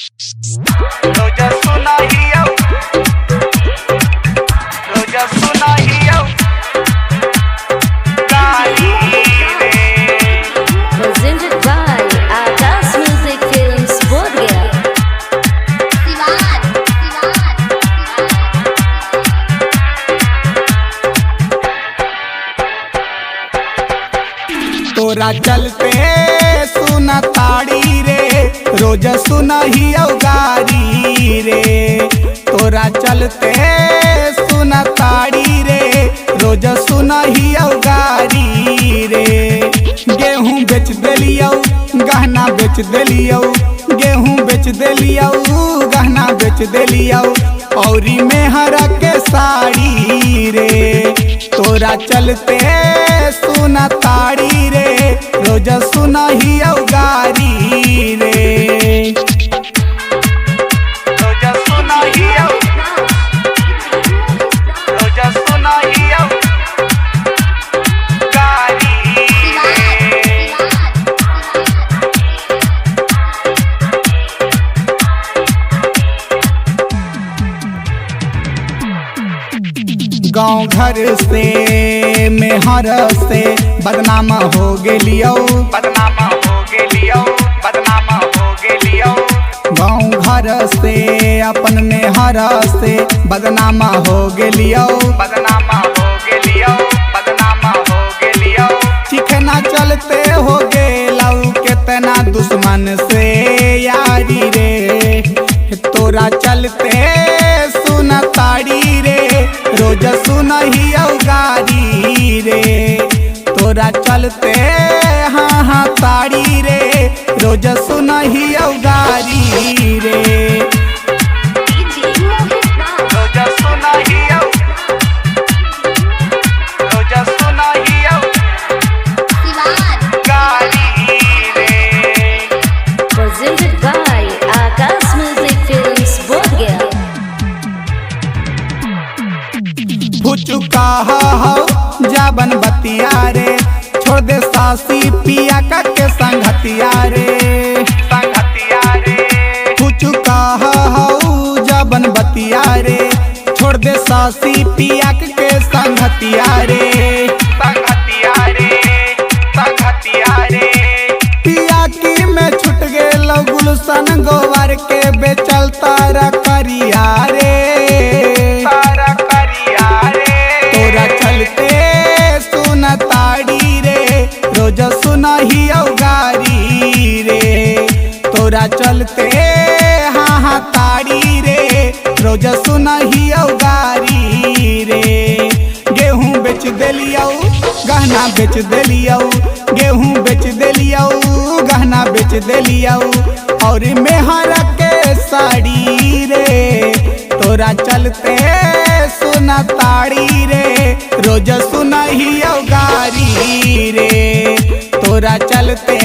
रोजा सुनाहियो, रोजा सुनाहियो गाली रे। Presented by Akash Music Films, Bodhgaya. तोरा चलते सुना ताड़ी रे, रोज सुनहियो गारी रे। तोरा चलते सुना ताड़ी रे, रोज सुनहियो गारी रे। गेहूं बेच देलियो, गहना बेच देलियो, गेहूं बेच देलियो, गहना बेच देलियो, औरी मेहर के साड़ी रे। तोरा चलते सुना ताड़ी रे, रोज सुनहियो गारी रे। रोज सुनहियो, रोज सुनहियो गारी रे। गाँव घर से मेहर से बदनाम हो गेलियो, बदनाम हो गेलियो, बदनाम हो गेलियो। गाँव घर से अपन मेहर से बदनाम हो गेलियो, बदनाम हो गेलियो, बदनाम हो गेलियो। चिखना चलते हो गेलौ कितना दुश्मन से यारी रे। तोरा चलते सुन ताड़ी रे, रोज सुनहियो गारी रे। तोरा चलते हाँ हाँ ताड़ी रे, रोज सुनहियो गारी रे। रोज सुनहियो, रोज सुनहियो गारी रे। Presented by Akash Music Films, Bodhgaya. चुका हो जाबन बतिया रे, छोड़ दे सासी पिया का के संगतिया रे, संगतिया रे। चुका हो जाबन बतिया रे, छोड़ दे सासी पिया के संगतिया रे, संगतिया रे, संगतिया रे। पिया की में छुट गेल गुलशन गोवर के बेचल तारा करिया रे, तारा करिया रे। तोरा चलते सुन ताड़ी रे, रोज सुनहियो गारी रे। तोरा चलते हाँ हाँ ताड़ी रे, रोज सुनहियो गारी रे। गेहूं बेच देलियो, गहना बेच देलियो, गेहूं बेच देलियो, गहना बेच देलियो, और मेहर के साड़ी रे। तोरा चलते सुन ताड़ी रे, रोज सुनहियो गारी रे। तोरा चलते